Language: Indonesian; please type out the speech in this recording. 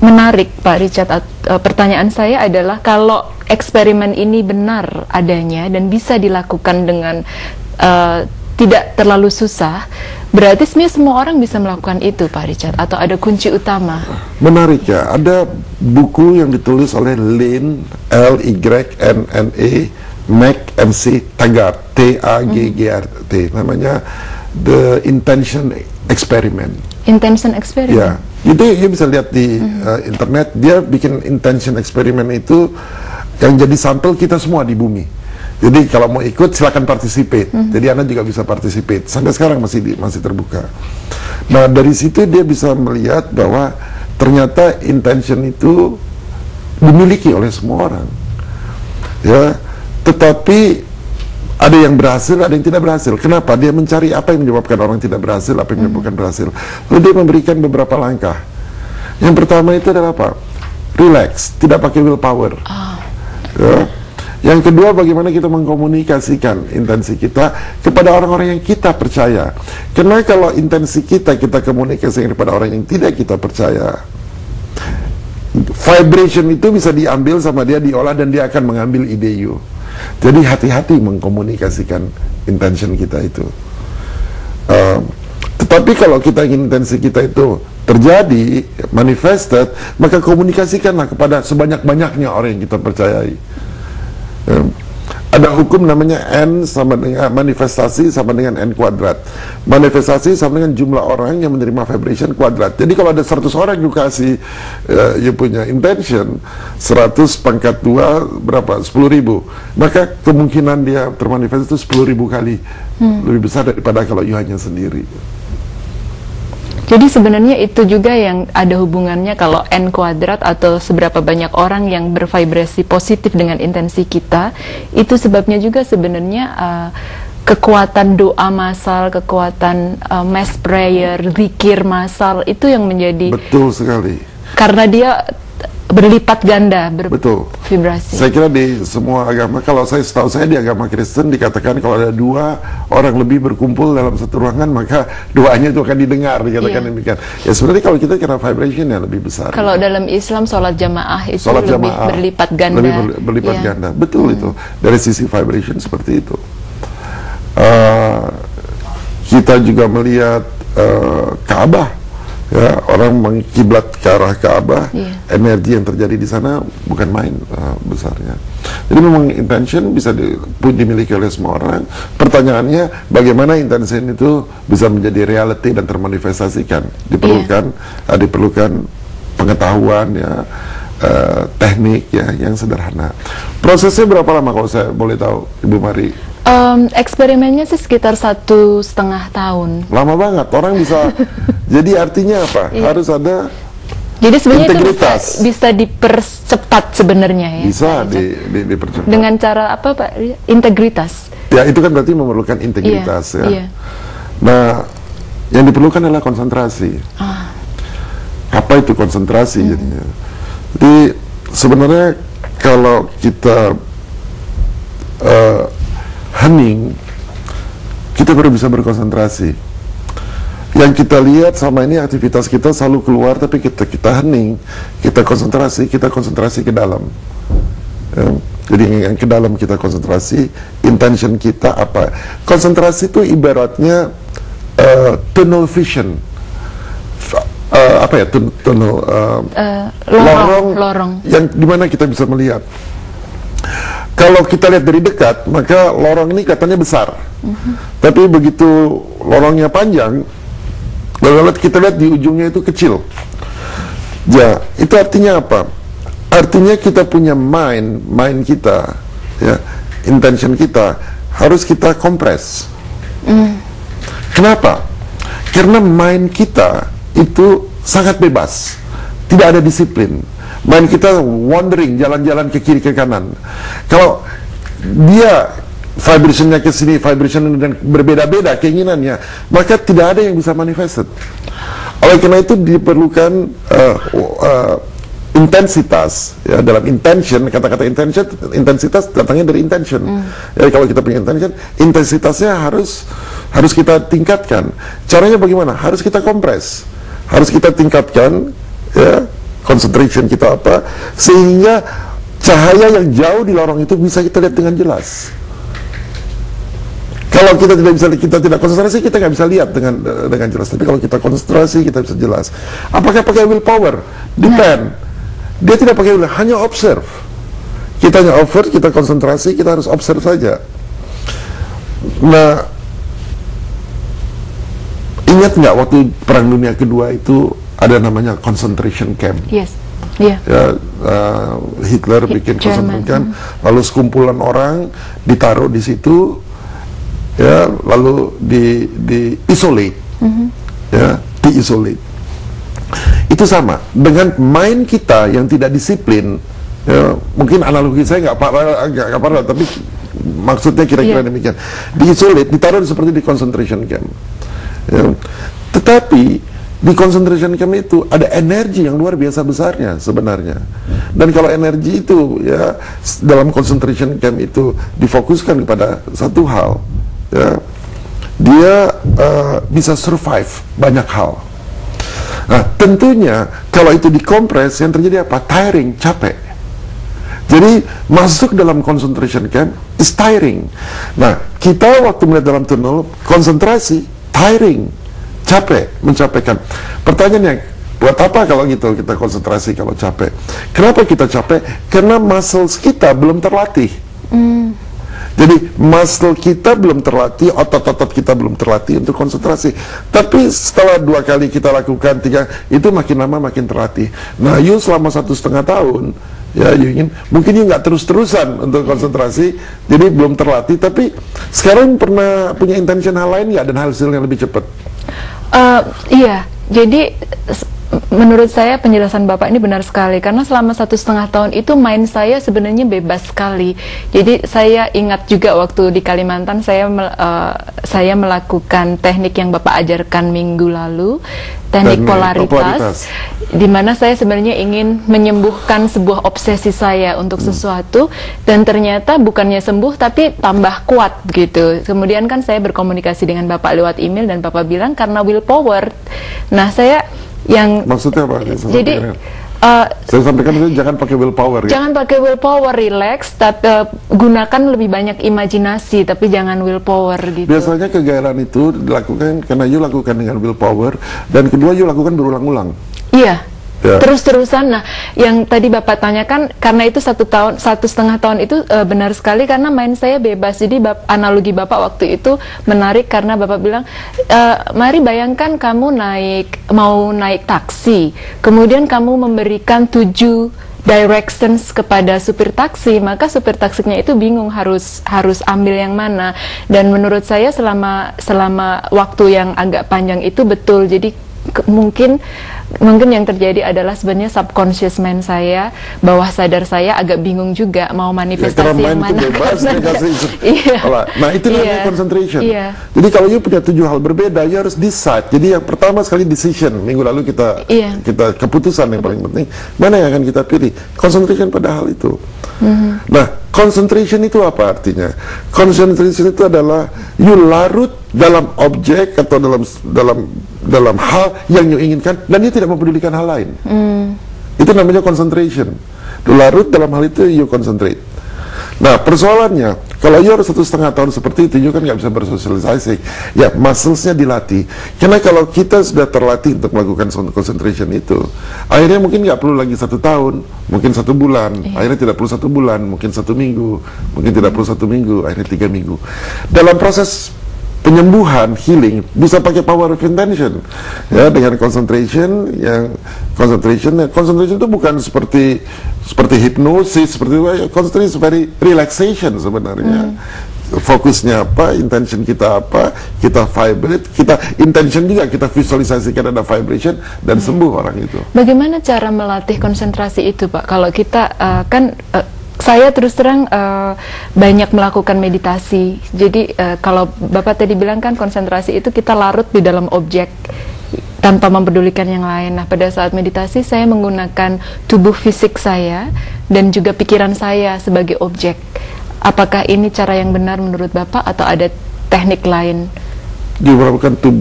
menarik, Pak Richard. Pertanyaan saya adalah, kalau eksperimen ini benar adanya dan bisa dilakukan dengan tidak terlalu susah, berarti sebenarnya semua orang bisa melakukan itu, Pak Richard, atau ada kunci utama? Menarik ya, ada buku yang ditulis oleh Lynn, L-Y-N-N-E, McC Taggart, T-A-G-G-R-T, namanya The Intention Experiment. Intention Experiment? Ya, itu ya bisa lihat di internet. Dia bikin intention experiment itu yang jadi sampel kita semua di bumi. Jadi kalau mau ikut silakan participate. Jadi Anda juga bisa participate. Sampai sekarang masih terbuka. Nah, dari situ dia bisa melihat bahwa ternyata intention itu dimiliki oleh semua orang. Ya, tetapi ada yang berhasil, ada yang tidak berhasil. Kenapa? Dia mencari apa yang menyebabkan orang tidak berhasil, apa yang menyebabkan berhasil. Lalu dia memberikan beberapa langkah. Yang pertama itu adalah apa? Relax, tidak pakai willpower. Ya. Yang kedua, bagaimana kita mengkomunikasikan intensi kita kepada orang-orang yang kita percaya. Karena kalau intensi kita komunikasikan kepada orang yang tidak kita percaya, vibration itu bisa diambil sama dia, diolah, dan dia akan mengambil ide you. Jadi hati-hati mengkomunikasikan intention kita itu. Tetapi kalau kita ingin intensi kita itu terjadi, manifested, maka komunikasikanlah kepada sebanyak-banyaknya orang yang kita percayai. Ada hukum namanya N sama dengan manifestasi sama dengan N kuadrat. Manifestasi sama dengan jumlah orang yang menerima vibration kuadrat. Jadi kalau ada 100 orang yang kasih yang punya intention 100 pangkat 2 berapa? 10.000. Maka kemungkinan dia termanifest itu 10.000 kali lebih besar daripada kalau you hanya sendiri. Jadi sebenarnya itu juga yang ada hubungannya, kalau N kuadrat atau seberapa banyak orang yang bervibrasi positif dengan intensi kita, itu sebabnya juga sebenarnya kekuatan doa massal, kekuatan mass prayer, zikir massal, itu yang menjadi... Betul sekali. Karena dia berlipat ganda betul vibrasi. Saya kira di semua agama, kalau setahu saya di agama Kristen dikatakan kalau ada 2 orang lebih berkumpul dalam satu ruangan, maka doanya itu akan didengar, dikatakan demikian. Ya sebenarnya kalau kita kira vibration yang lebih besar. Kalau dalam Islam sholat jamaah itu lebih berlipat ganda. Lebih berlipat ganda, betul itu. Dari sisi vibration seperti itu. Kita juga melihat Ka'bah. Ya, orang mengkiblat ke arah Ka'bah, energi yang terjadi di sana bukan main besarnya. Jadi memang intention bisa dimiliki oleh semua orang. Pertanyaannya, bagaimana intention itu bisa menjadi reality dan termanifestasikan? Diperlukan pengetahuan, ya, teknik, ya, yang sederhana. Prosesnya berapa lama kalau saya boleh tahu, Ibu Mari? Eksperimennya sih sekitar 1,5 tahun. Lama banget, orang bisa. Jadi artinya apa? Harus ada. Jadi sebenarnya integritas. Itu bisa dipercepat sebenarnya, ya. Bisa dipercepat. Dengan cara apa, Pak? Integritas. Ya, itu kan berarti memerlukan integritas, ya. Nah, yang diperlukan adalah konsentrasi. Apa itu konsentrasi? Jadinya. Jadi sebenarnya kalau kita hening, kita baru bisa berkonsentrasi. Yang kita lihat sama ini aktivitas kita selalu keluar, tapi kita hening, kita konsentrasi ke dalam. Jadi yang ke dalam kita konsentrasi, intention kita apa? Konsentrasi itu ibaratnya tunnel vision. Apa ya tunnel? Lorong. Yang dimana kita bisa melihat. Kalau kita lihat dari dekat, maka lorong ini katanya besar. Tapi begitu lorongnya panjang, lalu kita lihat di ujungnya itu kecil. Ya, itu artinya apa? Artinya kita punya mind kita, ya, intention kita harus kita kompres. Kenapa? Karena mind kita itu sangat bebas, tidak ada disiplin. Mind kita wandering, jalan-jalan ke kiri ke kanan. Kalau dia vibrationnya ke sini, vibration dan berbeda-beda keinginannya, maka tidak ada yang bisa manifested. Oleh karena itu diperlukan intensitas, ya. Dalam intention, kata-kata intention, intensitas datangnya dari intention. Jadi kalau kita punya intention, intensitasnya harus kita tingkatkan. Caranya bagaimana? Harus kita kompres, harus kita tingkatkan, ya. concentration kita apa, sehingga cahaya yang jauh di lorong itu bisa kita lihat dengan jelas. Kalau kita tidak konsentrasi, kita nggak bisa lihat dengan jelas. Tapi kalau kita konsentrasi, kita bisa jelas. Apakah pakai willpower? Depend. Dia tidak pakai willpower, hanya observe. Kita hanya observe, kita konsentrasi, kita harus observe saja. Nah, ingat nggak waktu Perang Dunia Kedua itu ada namanya concentration camp? Yes. Yeah. Ya, Hitler bikin concentration camp, lalu sekumpulan orang ditaruh di situ, ya, lalu di isolate, ya, di-isolate. Itu sama dengan mind kita yang tidak disiplin. Ya, mungkin analogi saya nggak parah, tapi maksudnya kira-kira demikian. Di-isolate, ditaruh seperti di concentration camp. Ya. Tetapi di concentration camp itu ada energi yang luar biasa besarnya sebenarnya. Dan kalau energi itu, ya, dalam concentration camp itu difokuskan kepada satu hal, ya, dia bisa survive banyak hal. Nah, tentunya kalau itu dikompres, yang terjadi apa? Tiring, capek. Jadi masuk dalam concentration camp is tiring. Nah, kita waktu melihat dalam tunnel, konsentrasi, tiring, capek, mencapekkan. Pertanyaannya, buat apa kalau gitu kita konsentrasi kalau capek? Kenapa kita capek? Karena muscles kita belum terlatih. Jadi muscle kita belum terlatih, otot-otot kita belum terlatih untuk konsentrasi. Tapi setelah 2 kali kita lakukan, 3, itu makin lama makin terlatih. Nah, you selama 1,5 tahun, ya, mungkin you nggak terus-terusan untuk konsentrasi, jadi belum terlatih. Tapi sekarang pernah punya intention hal lain nggak dan hasilnya lebih cepat? Iya, jadi menurut saya penjelasan Bapak ini benar sekali, karena selama 1,5 tahun itu mind saya sebenarnya bebas sekali. Jadi saya ingat juga waktu di Kalimantan saya melakukan teknik yang Bapak ajarkan minggu lalu, teknik polaritas, di mana saya sebenarnya ingin menyembuhkan sebuah obsesi saya untuk sesuatu, dan ternyata bukannya sembuh tapi tambah kuat gitu. Kemudian kan saya berkomunikasi dengan Bapak lewat email dan Bapak bilang karena willpower. Nah, saya yang maksudnya apa? Jadi saya sampaikan jangan pakai willpower. Jangan pakai willpower, relax, tapi gunakan lebih banyak imajinasi, tapi jangan willpower gitu. Biasanya kegairahan itu dilakukan karena you lakukan dengan willpower, dan kedua you lakukan berulang-ulang. Iya. Ya. Terus-terusan. Nah, yang tadi Bapak tanyakan, karena itu 1,5 tahun itu benar sekali, karena mind saya bebas. Jadi analogi Bapak waktu itu menarik, karena Bapak bilang, mari bayangkan kamu mau naik taksi, kemudian kamu memberikan 7 directions kepada supir taksi, maka supir taksinya itu bingung harus ambil yang mana. Dan menurut saya selama waktu yang agak panjang itu betul. Jadi mungkin yang terjadi adalah sebenarnya subconscious mind saya, bawah sadar saya agak bingung juga mau manifestasi yang mana. Nah, itu namanya concentration. Jadi kalau you punya 7 hal berbeda, you harus decide. Jadi yang pertama sekali decision. Minggu lalu kita keputusan yang paling penting, mana yang akan kita pilih. Concentration pada hal itu. Nah, concentration itu apa artinya? Concentration itu adalah you larut dalam objek atau dalam hal yang you inginkan, dan you tidak mempedulikan hal lain. Itu namanya concentration. Larut dalam hal itu, you concentrate. Nah, persoalannya, kalau you harus 1,5 tahun seperti itu, you kan nggak bisa bersosialisasi. Ya, muscles-nya dilatih. Karena kalau kita sudah terlatih untuk melakukan concentration itu, akhirnya mungkin nggak perlu lagi 1 tahun, mungkin 1 bulan, akhirnya tidak perlu 1 bulan, mungkin 1 minggu, mungkin tidak perlu 1 minggu, akhirnya 3 minggu. Dalam proses penyembuhan, healing, bisa pakai power of intention, ya, dengan concentration. Concentration itu bukan seperti hipnosis, concentration very relaxation sebenarnya. Fokusnya apa, intention kita apa, kita vibrate, kita intention juga, kita visualisasikan ada vibration, dan sembuh orang itu. Bagaimana cara melatih konsentrasi itu, Pak? Kalau kita saya terus terang banyak melakukan meditasi. Jadi kalau Bapak tadi bilang kan konsentrasi itu kita larut di dalam objek tanpa mempedulikan yang lain. Nah, pada saat meditasi saya menggunakan tubuh fisik saya dan juga pikiran saya sebagai objek. Apakah ini cara yang benar menurut Bapak atau ada teknik lain? Diberlakukan tubuh